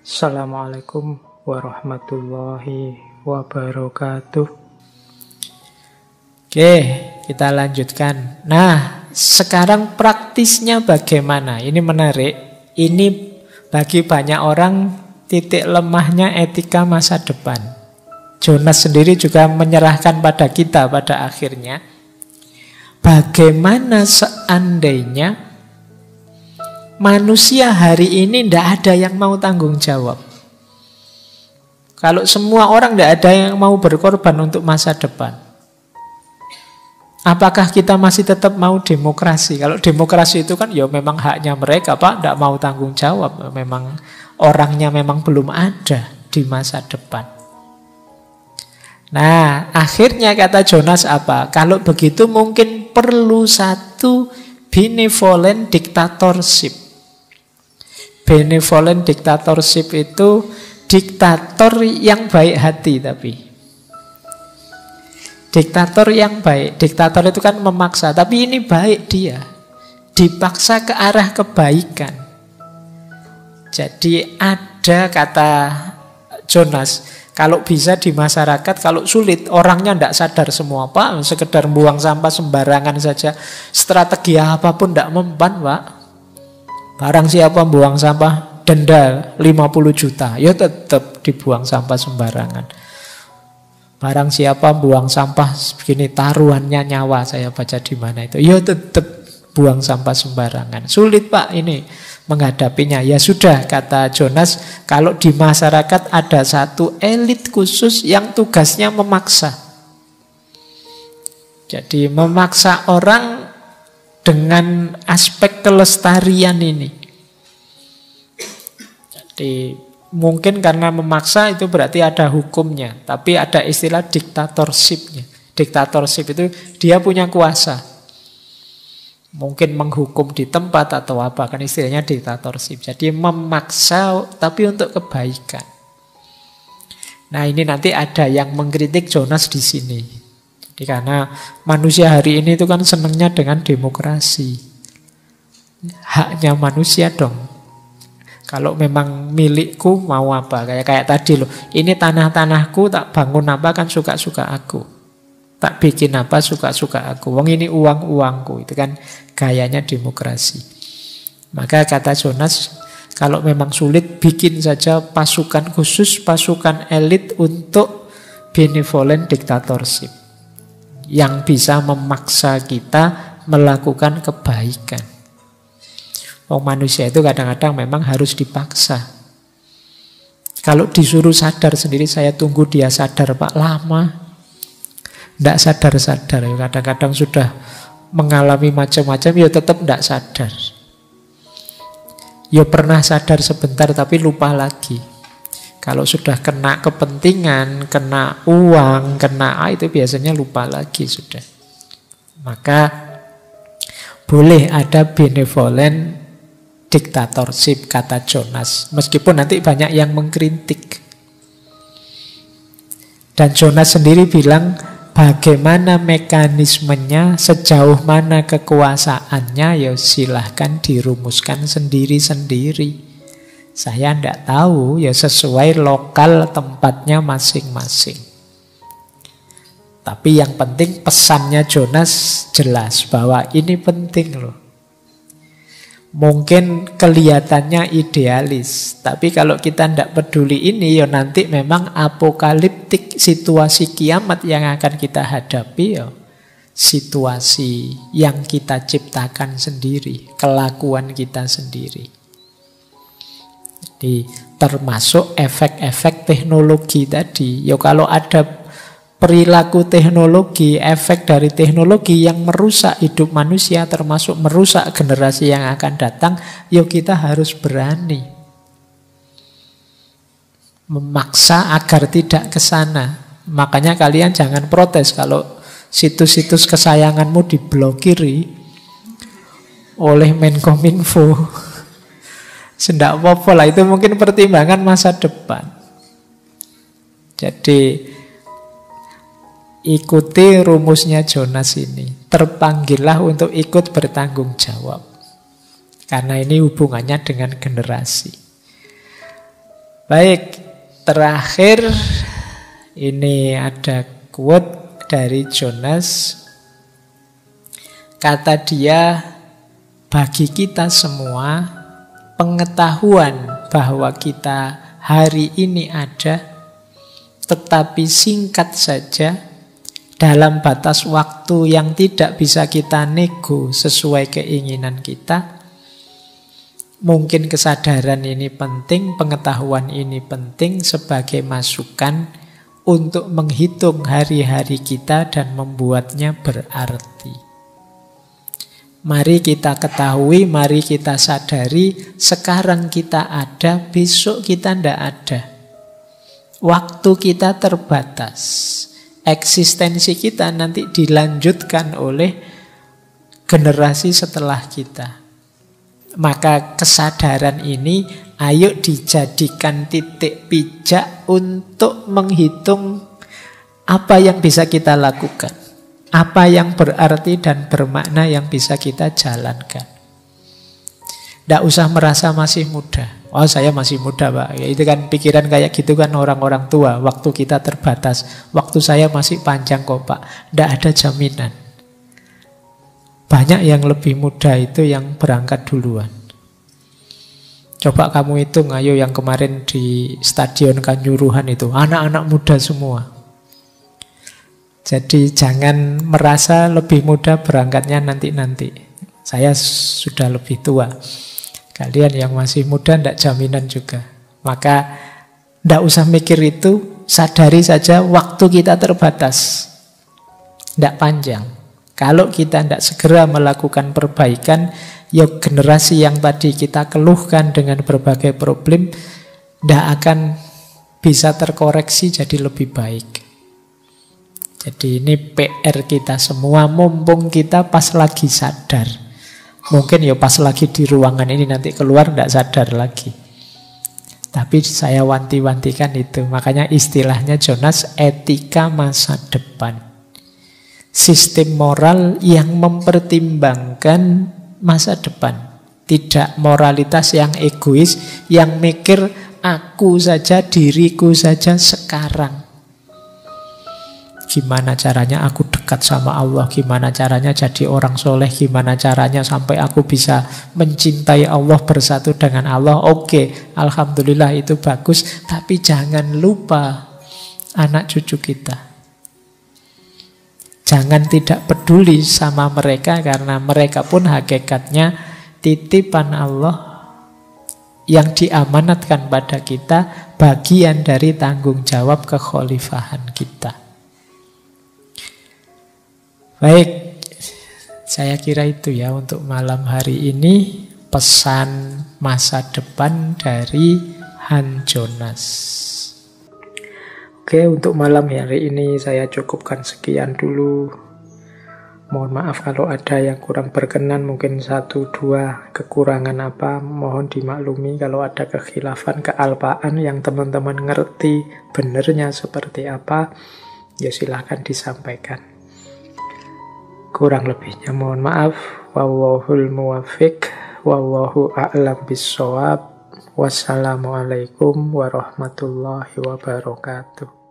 Assalamualaikum warahmatullahi wabarakatuh. Oke, kita lanjutkan. Nah, sekarang praktisnya bagaimana? Ini menarik. Ini bagi banyak orang titik lemahnya etika masa depan. Jonas sendiri juga menyerahkan pada kita pada akhirnya. Bagaimana seandainya manusia hari ini tidak ada yang mau tanggung jawab? Kalau semua orang tidak ada yang mau berkorban untuk masa depan, apakah kita masih tetap mau demokrasi? Kalau demokrasi itu kan ya memang haknya mereka, Pak, tidak mau tanggung jawab. Memang orangnya memang belum ada di masa depan. Nah, akhirnya kata Jonas apa? Kalau begitu mungkin perlu satu benevolent dictatorship. Benevolent dictatorship itu diktator yang baik hati tapi. Diktator yang baik. Diktator itu kan memaksa, tapi ini baik dia. Dipaksa ke arah kebaikan. Jadi ada kata Jonas, kalau bisa di masyarakat, kalau sulit, orangnya tidak sadar semua, Pak, sekedar buang sampah sembarangan saja, strategi apapun tidak mempan, Pak. Barang siapa buang sampah, denda 50 juta, ya tetap dibuang sampah sembarangan. Barang siapa buang sampah begini, taruhannya nyawa, saya baca di mana itu, ya tetap buang sampah sembarangan. Sulit, Pak, ini menghadapinya. Ya sudah, kata Jonas, kalau di masyarakat ada satu elit khusus yang tugasnya memaksa. Jadi memaksa orang dengan aspek kelestarian ini. Jadi mungkin karena memaksa itu berarti ada hukumnya, tapi ada istilah diktatorshipnya. Diktatorship itu dia punya kuasa. Mungkin menghukum di tempat atau apa, kan istilahnya diktatorship. Jadi memaksa tapi untuk kebaikan. Nah, ini nanti ada yang mengkritik Jonas di sini. Jadi karena manusia hari ini itu kan senangnya dengan demokrasi. Haknya manusia dong. Kalau memang milikku mau apa? Kayak tadi loh. Ini tanah-tanahku, tak bangun apa kan suka-suka aku. Tak bikin apa suka-suka aku. Wong ini uang-uangku. Itu kan gayanya demokrasi. Maka kata Jonas, kalau memang sulit, bikin saja pasukan khusus, pasukan elit untuk benevolent dictatorship, yang bisa memaksa kita melakukan kebaikan. Wong manusia itu kadang-kadang memang harus dipaksa. Kalau disuruh sadar sendiri, saya tunggu dia sadar, Pak, lama. Tidak sadar-sadar, kadang-kadang sudah mengalami macam-macam, ya tetap tidak sadar. Ya pernah sadar sebentar tapi lupa lagi. Kalau sudah kena kepentingan, kena uang, kena itu biasanya lupa lagi sudah. Maka boleh ada benevolent dictatorship, kata Jonas. Meskipun nanti banyak yang mengkritik. Dan Jonas sendiri bilang, bagaimana mekanismenya, sejauh mana kekuasaannya, ya silahkan dirumuskan sendiri-sendiri. Saya tidak tahu, ya sesuai lokal tempatnya masing-masing. Tapi yang penting pesannya Jonas jelas, bahwa ini penting loh. Mungkin kelihatannya idealis, tapi kalau kita tidak peduli ini, ya nanti memang apokaliptik, situasi kiamat yang akan kita hadapi, ya situasi yang kita ciptakan sendiri, kelakuan kita sendiri. Jadi termasuk efek-efek teknologi tadi. Ya kalau ada perilaku teknologi, efek dari teknologi yang merusak hidup manusia, termasuk merusak generasi yang akan datang, yuk kita harus berani memaksa agar tidak ke sana. Makanya kalian jangan protes kalau situs-situs kesayanganmu diblokiri oleh Menkominfo. Sendak apa lah, itu mungkin pertimbangan masa depan. Jadi ikuti rumusnya Jonas ini. Terpanggillah untuk ikut bertanggung jawab. Karena ini hubungannya dengan generasi. Baik, terakhir ini ada quote dari Jonas. Kata dia, bagi kita semua, pengetahuan bahwa kita hari ini ada, tetapi singkat saja, dalam batas waktu yang tidak bisa kita nego sesuai keinginan kita. Mungkin kesadaran ini penting, pengetahuan ini penting sebagai masukan untuk menghitung hari-hari kita dan membuatnya berarti. Mari kita ketahui, mari kita sadari, sekarang kita ada, besok kita tidak ada. Waktu kita terbatas. Eksistensi kita nanti dilanjutkan oleh generasi setelah kita. Maka kesadaran ini ayo dijadikan titik pijak untuk menghitung apa yang bisa kita lakukan. Apa yang berarti dan bermakna yang bisa kita jalankan. Tidak usah merasa masih muda. Oh, saya masih muda, Pak. Ya, itu kan pikiran kayak gitu kan orang-orang tua. Waktu kita terbatas. Waktu saya masih panjang kok, Pak. Tidak ada jaminan. Banyak yang lebih muda itu yang berangkat duluan. Coba kamu hitung, ayo yang kemarin di Stadion Kanjuruhan itu. Anak-anak muda semua. Jadi jangan merasa lebih muda berangkatnya nanti-nanti. Saya sudah lebih tua. Kalian yang masih muda tidak jaminan juga. Maka tidak usah mikir itu, sadari saja waktu kita terbatas. Tidak panjang. Kalau kita tidak segera melakukan perbaikan, ya generasi yang tadi kita keluhkan dengan berbagai problem, tidak akan bisa terkoreksi jadi lebih baik. Jadi ini PR kita semua, mumpung kita pas lagi sadar. Mungkin ya pas lagi di ruangan ini, nanti keluar tidak sadar lagi. Tapi saya wanti-wantikan itu. Makanya istilahnya Jonas, etika masa depan. Sistem moral yang mempertimbangkan masa depan. Tidak moralitas yang egois, yang mikir aku saja, diriku saja sekarang. Gimana caranya aku dekat sama Allah, gimana caranya jadi orang soleh, gimana caranya sampai aku bisa mencintai Allah, bersatu dengan Allah. Oke, alhamdulillah itu bagus. Tapi jangan lupa anak cucu kita. Jangan tidak peduli sama mereka, karena mereka pun hakikatnya titipan Allah yang diamanatkan pada kita, bagian dari tanggung jawab kekhalifahan kita. Baik, saya kira itu ya untuk malam hari ini, pesan masa depan dari Han Jonas. Oke, untuk malam hari ini saya cukupkan sekian dulu. Mohon maaf kalau ada yang kurang berkenan, mungkin 1-2 kekurangan apa, mohon dimaklumi. Kalau ada kekhilafan, kealpaan yang teman-teman ngerti benernya seperti apa, ya silahkan disampaikan. Kurang lebihnya mohon maaf. Wallahul muwaffiq, wallahu a'lam bissawab. Wassalamualaikum warahmatullahi wabarakatuh.